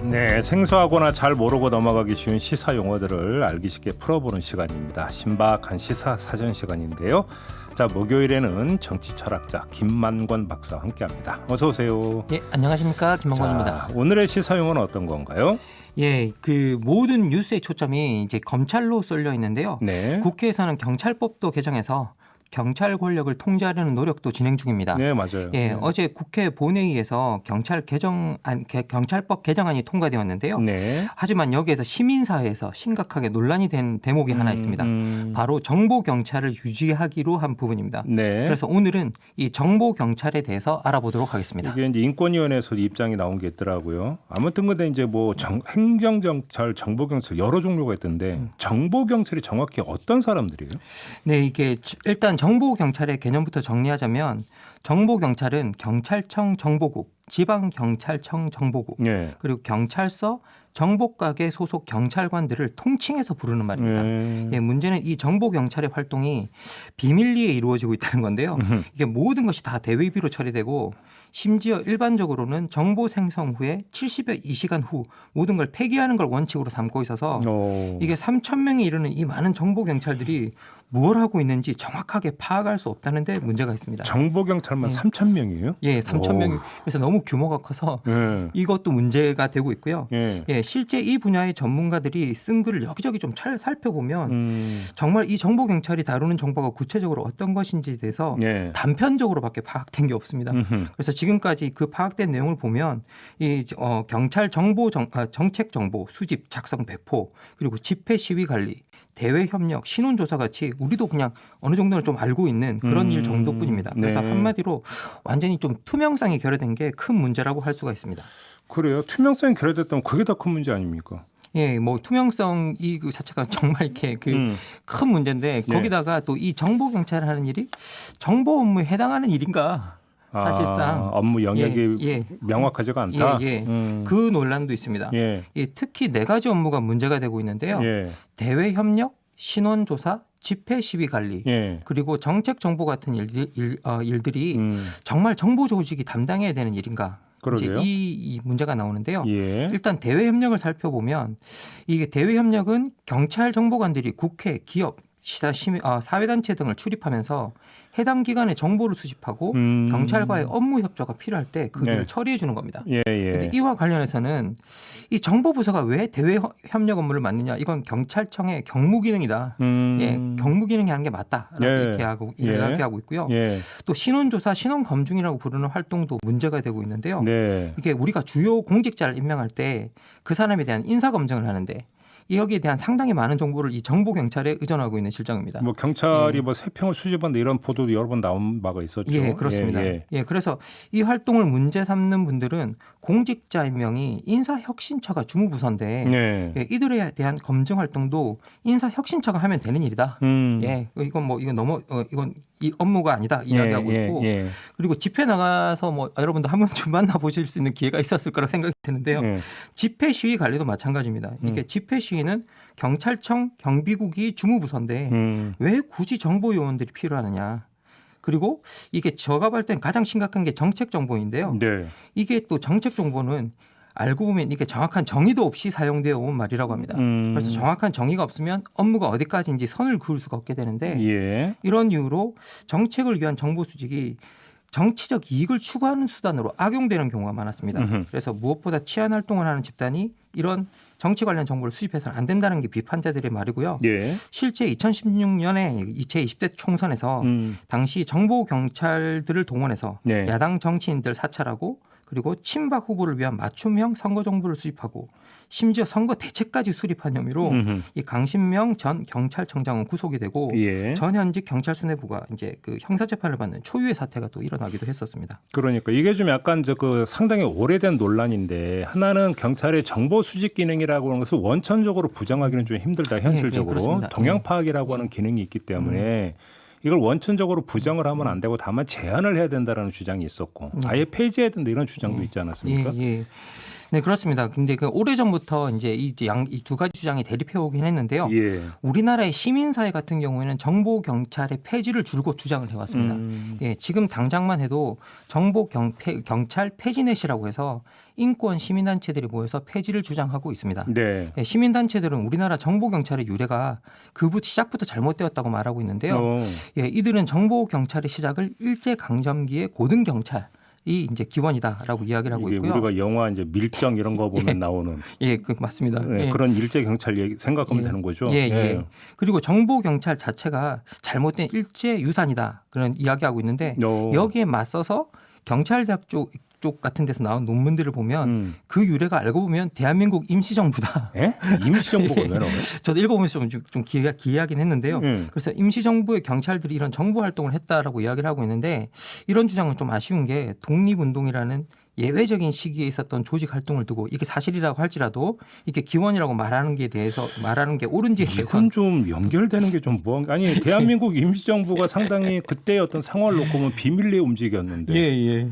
네, 생소하거나 잘 모르고 넘어가기 쉬운 시사 용어들을 알기 쉽게 풀어보는 시간입니다. 신박한 시사 사전 시간인데요. 자, 목요일에는 정치 철학자 김만권 박사와 함께합니다. 어서 오세요. 예, 안녕하십니까, 김만권입니다. 자, 오늘의 시사 용어는 어떤 건가요? 예, 그 모든 뉴스의 초점이 이제 검찰로 쏠려 있는데요. 네. 국회에서는 경찰법도 개정해서 경찰 권력을 통제하려는 노력도 진행 중입니다. 네, 맞아요. 예, 네. 어제 국회 본회의에서 경찰법 개정안이 통과되었는데요. 네. 하지만 여기에서 시민사회에서 심각하게 논란이 된 대목이 하나 있습니다. 바로 정보 경찰을 유지하기로 한 부분입니다. 네. 그래서 오늘은 이 정보 경찰에 대해서 알아보도록 하겠습니다. 이게 이제 인권위원회에서 입장이 나온 게 있더라고요. 아무튼 근데 이제 뭐 행정경찰, 정보경찰 여러 종류가 있던데 정보경찰이 정확히 어떤 사람들이에요? 네, 이게 일단 정보 경찰의 개념부터 정리하자면 정보 경찰은 경찰청 정보국, 지방 경찰청 정보국, 네. 그리고 경찰서 정보과계 소속 경찰관들을 통칭해서 부르는 말입니다. 예, 문제는 이 정보 경찰의 활동이 비밀리에 이루어지고 있다는 건데요. 이게 모든 것이 다 대외비로 처리되고 심지어 일반적으로는 정보 생성 후에 72시간 후 모든 걸 폐기하는 걸 원칙으로 삼고 있어서 이게 3천 명에 이르는 이 많은 정보 경찰들이 뭘 하고 있는지 정확하게 파악할 수 없다는 데 문제가 있습니다. 정보경찰만 3천 명이에요? 예, 3천 명이. 그래서 너무 규모가 커서 이것도 문제가 되고 있고요. 예, 실제 이 분야의 전문가들이 쓴 글을 여기저기 좀 잘 살펴보면 정말 이 정보 경찰이 다루는 정보가 구체적으로 어떤 것인지에 대해서 단편적으로밖에 파악된 게 없습니다. 그래서 지금까지 그 파악된 내용을 보면 이 경찰 정책 정보 수집, 작성, 배포, 그리고 집회 시위 관리, 대외 협력, 신원 조사 같이 우리도 그냥 어느 정도는 좀 알고 있는 그런 일 정도뿐입니다. 그래서 한마디로 완전히 좀 투명성이 결여된 게 큰 문제라고 할 수가 있습니다. 그래요? 투명성이 결여됐다면 그게 더 큰 문제 아닙니까? 예, 뭐 투명성 이 그 자체가 정말 이렇게 큰 문제인데 거기다가 또 이 정보 경찰이 하는 일이 정보 업무에 해당하는 일인가? 사실상 업무 영역이 명확하지가 않다. 그 논란도 있습니다. 특히 네 가지 업무가 문제가 되고 있는데요. 대외 협력, 신원 조사, 집회 시위 관리, 그리고 정책 정보 같은 일들이 정말 정보 조직이 담당해야 되는 일인가? 이제 이 문제가 나오는데요. 일단 대외 협력을 살펴보면 이게 대외 협력은 경찰 정보관들이 국회, 기업, 사회단체 등을 출입하면서 해당 기관의 정보를 수집하고 경찰과의 업무 협조가 필요할 때 그 일을 처리해 주는 겁니다. 그런데 이와 관련해서는 이 정보부서가 왜 대외 협력 업무를 맡느냐? 이건 경찰청의 경무 기능이다. 경무 기능이 하는 게 맞다라고 이렇게 하고 있고요. 또 신원조사, 신원검증이라고 부르는 활동도 문제가 되고 있는데요. 이게 우리가 주요 공직자를 임명할 때 그 사람에 대한 인사검증을 하는데 여기에 대한 상당히 많은 정보를 이 정보 경찰에 의존하고 있는 실정입니다. 뭐 경찰이 뭐 세평을 수집한다 이런 보도도 여러 번 나온 바가 있었죠. 예, 그렇습니다. 그래서 이 활동을 문제 삼는 분들은 공직자 임명이 인사혁신처가 주무부서인데 이들에 대한 검증 활동도 인사혁신처가 하면 되는 일이다. 이건 이 업무가 아니다 이야기하고 있고 그리고 집회 나가서 뭐 여러분도 한 번쯤 만나보실 수 있는 기회가 있었을 거라고 생각이 드는데요. 집회 시위 관리도 마찬가지입니다. 이게 집회 시위는 경찰청 경비국이 주무부서인데 왜 굳이 정보 요원들이 필요하느냐. 그리고 이게 제가 볼 땐 가장 심각한 게 정책 정보인데요. 이게 또 정책 정보는 알고 보면 이게 정확한 정의도 없이 사용되어 온 말이라고 합니다. 그래서 정확한 정의가 없으면 업무가 어디까지인지 선을 그을 수가 없게 되는데 이런 이유로 정책을 위한 정보 수집이 정치적 이익을 추구하는 수단으로 악용되는 경우가 많았습니다. 그래서 무엇보다 치안 활동을 하는 집단이 이런 정치 관련 정보를 수집해서는 안 된다는 게 비판자들의 말이고요. 실제 2016년에 제20대 총선에서 당시 정보 경찰들을 동원해서 야당 정치인들 사찰하고 그리고 친박 후보를 위한 맞춤형 선거 정보를 수집하고 심지어 선거 대책까지 수립한 혐의로 이 강신명 전 경찰청장은 구속이 되고 전현직 경찰 수뇌부가 이제 그 형사 재판을 받는 초유의 사태가 또 일어나기도 했었습니다. 그러니까 이게 좀 약간 그 상당히 오래된 논란인데 하나는 경찰의 정보 수집 기능이라고 하는 것을 원천적으로 부정하기는 좀 힘들다 현실적으로 동향 파악이라고 하는 기능이 있기 때문에. 이걸 원천적으로 부정을 하면 안 되고 다만 제한을 해야 된다라는 주장이 있었고 아예 폐지해야 된다 이런 주장도 있지 않았습니까? 네, 그렇습니다. 근데 그 오래전부터 이제 이 두 가지 주장이 대립해 오긴 했는데요. 우리나라의 시민사회 같은 경우에는 정보 경찰의 폐지를 줄곧 주장을 해왔습니다. 지금 당장만 해도 정보 경찰 폐지넷이라고 해서 인권 시민단체들이 모여서 폐지를 주장하고 있습니다. 네. 예, 시민단체들은 우리나라 정보경찰의 유래가 시작부터 잘못되었다고 말하고 있는데요. 예, 이들은 정보경찰의 시작을 일제강점기의 고등경찰이 이제 기원이다라고 이야기를 하고 있고요. 우리가 영화 이제 밀정 이런 거 보면 나오는 맞습니다. 예, 그런 일제 경찰 얘기 생각하면 되는 거죠. 그리고 정보 경찰 자체가 잘못된 일제 유산이다 그런 이야기하고 있는데 여기에 맞서서 경찰대학 쪽 같은 데서 나온 논문들을 보면 그 유래가 알고 보면 대한민국 임시정부다. 예? 임시정부가 왜 나와요? 저도 읽어보면서 좀 기이하긴 했는데요. 그래서 임시정부의 경찰들이 이런 정보활동을 했다라고 이야기를 하고 있는데 이런 주장은 좀 아쉬운 게 독립운동이라는 예외적인 시기에 있었던 조직 활동을 두고 이게 사실이라고 할지라도 이게 기원이라고 말하는 게 옳은지에 대해서 이건 좀 연결되는 게 좀 아니 대한민국 임시정부가 상당히 그때의 어떤 상황을 놓고 보면 비밀리에 움직였는데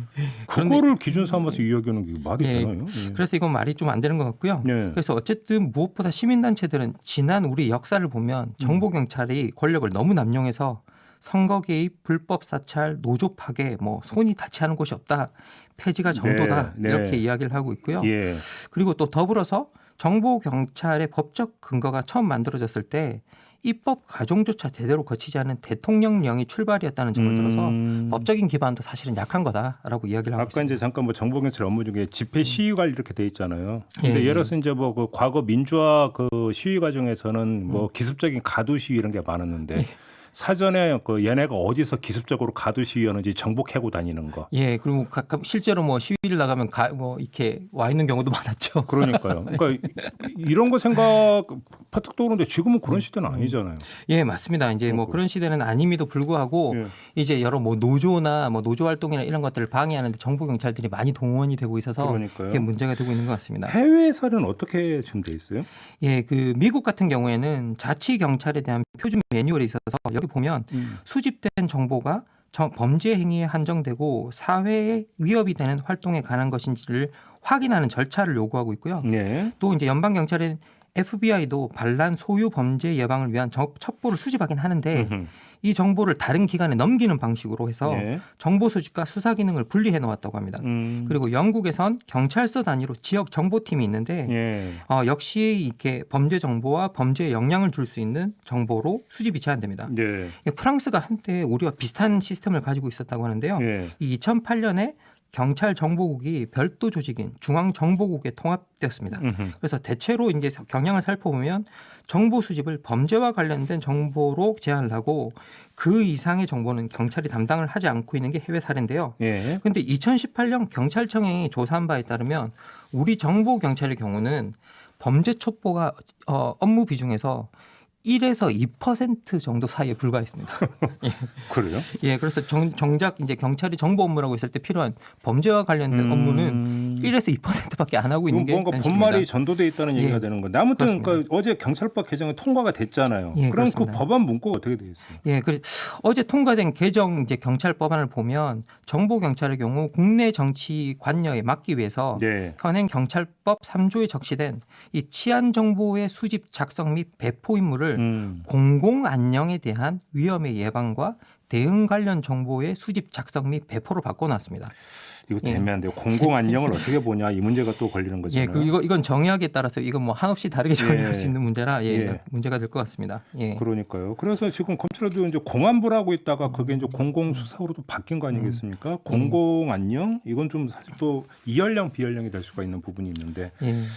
그거를 기준 삼아서 이야기하는 게 말이 되나요? 그래서 이건 말이 좀 안 되는 것 같고요. 그래서 어쨌든 무엇보다 시민단체들은 지난 우리 역사를 보면 정보경찰이 권력을 너무 남용해서 선거 개입, 불법 사찰, 노조 파괴, 손이 닿지 않은 곳이 없다. 폐지가 정도다. 이렇게 이야기를 하고 있고요. 그리고 또 더불어서 정보경찰의 법적 근거가 처음 만들어졌을 때 입법 과정조차 제대로 거치지 않은 대통령령이 출발이었다는 점을 들어서 법적인 기반도 사실은 약한 거다라고 이야기를 하고 있습니다. 아까 이제 잠깐 정보경찰 업무 중에 집회 시위 관리 이렇게 돼 있잖아요. 근데 예를 들어서 이제 그 과거 민주화 그 시위 과정에서는 기습적인 가두 시위 이런 게 많았는데 사전에 얘네가 어디서 기습적으로 가두 시위하는지 정복하고 다니는 거. 그리고 가끔 실제로 시위를 나가면 이렇게 와 있는 경우도 많았죠. 그러니까요. 그러니까 이런 거 생각 퍼뜩 떠오르는데 지금은 그런 시대는 아니잖아요. 맞습니다. 이제 그런 시대는 아님에도 불구하고 이제 여러 노조나 노조 활동이나 이런 것들을 방해하는데 정보 경찰들이 많이 동원이 되고 있어서 그게 문제가 되고 있는 것 같습니다. 해외 사례는 어떻게 지금 돼 있어요? 그 미국 같은 경우에는 자치 경찰에 대한 표준 매뉴얼이 있어서 여기 보면 수집된 정보가 범죄 행위에 한정되고 사회에 위협이 되는 활동에 관한 것인지를 확인하는 절차를 요구하고 있고요. 또 이제 연방 경찰은 FBI도 반란 소유 범죄 예방을 위한 첩보를 수집하긴 하는데 이 정보를 다른 기관에 넘기는 방식으로 해서 정보 수집과 수사 기능을 분리해 놓았다고 합니다. 그리고 영국에선 경찰서 단위로 지역 정보팀이 있는데 역시 이렇게 범죄 정보와 범죄에 영향을 줄 수 있는 정보로 수집이 제한됩니다. 프랑스가 한때 우리와 비슷한 시스템을 가지고 있었다고 하는데요. 이 2008년에 경찰 정보국이 별도 조직인 중앙정보국에 통합되었습니다. 그래서 대체로 이제 경향을 살펴보면 정보 수집을 범죄와 관련된 정보로 제한을 하고 그 이상의 정보는 경찰이 담당을 하지 않고 있는 게 해외 사례인데요. 그런데 2018년 경찰청이 조사한 바에 따르면 우리 정보 경찰의 경우는 범죄 첩보가 업무 비중에서 1에서 2% 정도 사이에 불과했습니다. 그래요? 그래서 정작 이제 경찰이 정보 업무라고 했을 때 필요한 범죄와 관련된 업무는 1에서 2%밖에 안 하고 있는 게 뭔가 본말이 전도돼 있다는 얘기가 되는 건데 아무튼 그러니까 어제 경찰법 개정이 통과가 됐잖아요. 그럼 그렇습니다. 그 법안 문구가 어떻게 되어 있어요? 어제 통과된 개정 이제 경찰법안을 보면 정보 경찰의 경우 국내 정치 관여에 막기 위해서 현행 경찰법 3조에 적시된 이 치안 정보의 수집, 작성 및 배포 임무를 공공 안녕에 대한 위험의 예방과 대응 관련 정보의 수집, 작성 및 배포로 바꿔놨습니다. 이거 애매한데요. 공공 안녕을 어떻게 보냐 이 문제가 또 걸리는 거잖아요. 이건 정의학에 따라서 이건 한없이 다르게 정의할 수 있는 문제라 문제가 될 것 같습니다. 그러니까요. 그래서 지금 검찰도 이제 공안부를 하고 있다가 그게 이제 공공수사로 또 바뀐 거 아니겠습니까? 공공 안녕 이건 좀 사실 또 이연령 비연령이 될 수가 있는 부분이 있는데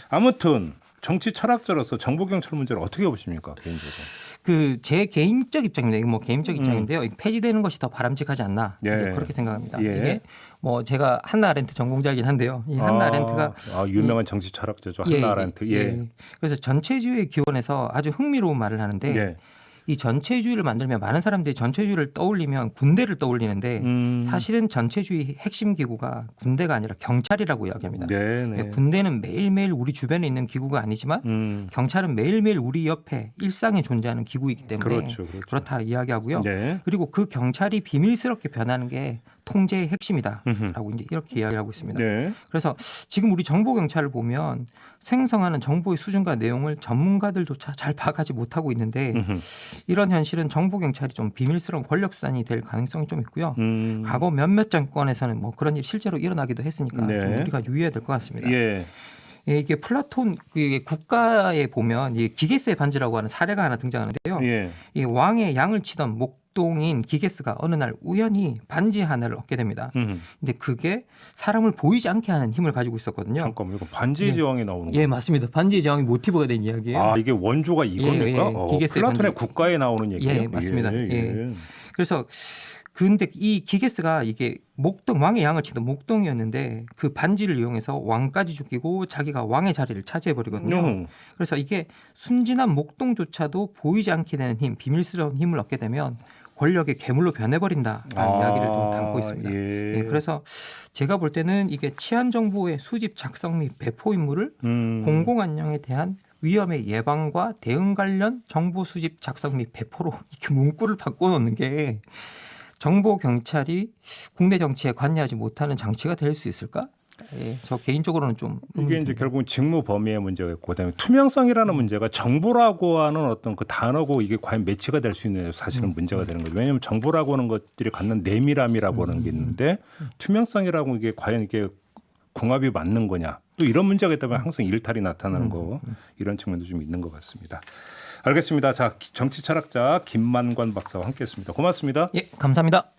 아무튼 정치 철학자로서 정보경찰 문제를 어떻게 보십니까 개인적으로? 제 개인적 입장입니다. 이거 개인적 입장인데요. 폐지되는 것이 더 바람직하지 않나 이제 그렇게 생각합니다. 이게 제가 한나 아렌트 전공자이긴 한데요. 이 한나 아렌트가 유명한 정치 철학자죠. 한나 아렌트. 그래서 전체주의 기원에서 아주 흥미로운 말을 하는데 이 전체주의를 만들면 많은 사람들이 전체주의를 떠올리면 군대를 떠올리는데 사실은 전체주의 핵심 기구가 군대가 아니라 경찰이라고 이야기합니다. 군대는 매일매일 우리 주변에 있는 기구가 아니지만 경찰은 매일매일 우리 옆에 일상에 존재하는 기구이기 때문에 그렇다 이야기하고요. 그리고 그 경찰이 비밀스럽게 변하는 게 통제의 핵심이다라고 이제 이렇게 이야기를 하고 있습니다. 네. 그래서 지금 우리 정보 경찰을 보면 생성하는 정보의 수준과 내용을 전문가들조차 잘 파악하지 못하고 있는데 이런 현실은 정보 경찰이 좀 비밀스러운 권력 수단이 될 가능성이 좀 있고요. 과거 몇몇 정권에서는 뭐 그런 일이 실제로 일어나기도 했으니까 네. 좀 우리가 유의해야 될 것 같습니다. 예. 예, 이게 플라톤 이게 국가에 보면 이 기게스의 반지라고 하는 사례가 하나 등장하는데요. 예. 이 왕의 양을 치던 목동인 기게스가 어느 날 우연히 반지 하나를 얻게 됩니다. 근데 그게 사람을 보이지 않게 하는 힘을 가지고 있었거든요. 잠깐만, 이거 반지의 제왕이 나오는 거예요? 예, 맞습니다. 반지의 제왕이 모티브가 된 이야기예요. 아, 이게 원조가 이겁니까? 기게스의 플라톤의 반지. 국가에 나오는 얘기예요? 예, 맞습니다. 예. 그래서 근데 이 기게스가 이게 목동 왕의 양을 치던 목동이었는데 그 반지를 이용해서 왕까지 죽이고 자기가 왕의 자리를 차지해 버리거든요. 그래서 이게 순진한 목동조차도 보이지 않게 되는 힘, 비밀스러운 힘을 얻게 되면 권력의 괴물로 변해버린다라는 이야기를 좀 담고 있습니다. 예. 예, 그래서 제가 볼 때는 이게 치안 정보의 수집, 작성 및 배포 임무를 공공안녕에 대한 위험의 예방과 대응 관련 정보 수집, 작성 및 배포로 이렇게 문구를 바꿔놓는 게 정보 경찰이 국내 정치에 관여하지 못하는 장치가 될 수 있을까? 예, 저 개인적으로는 좀 이게 이제 결국은 직무 범위의 문제가 있고 그다음에 투명성이라는 문제가 정보라고 하는 어떤 그 단어고 이게 과연 매치가 될 수 있느냐 사실은 문제가 되는 거죠. 왜냐하면 정보라고 하는 것들이 갖는 내밀함이라고 하는 게 있는데 투명성이라고 이게 과연 이게 궁합이 맞는 거냐 또 이런 문제가 있다면 항상 일탈이 나타나는 거 이런 측면도 좀 있는 것 같습니다. 알겠습니다. 자, 정치 철학자 김만관 박사와 함께했습니다. 고맙습니다. 예, 감사합니다.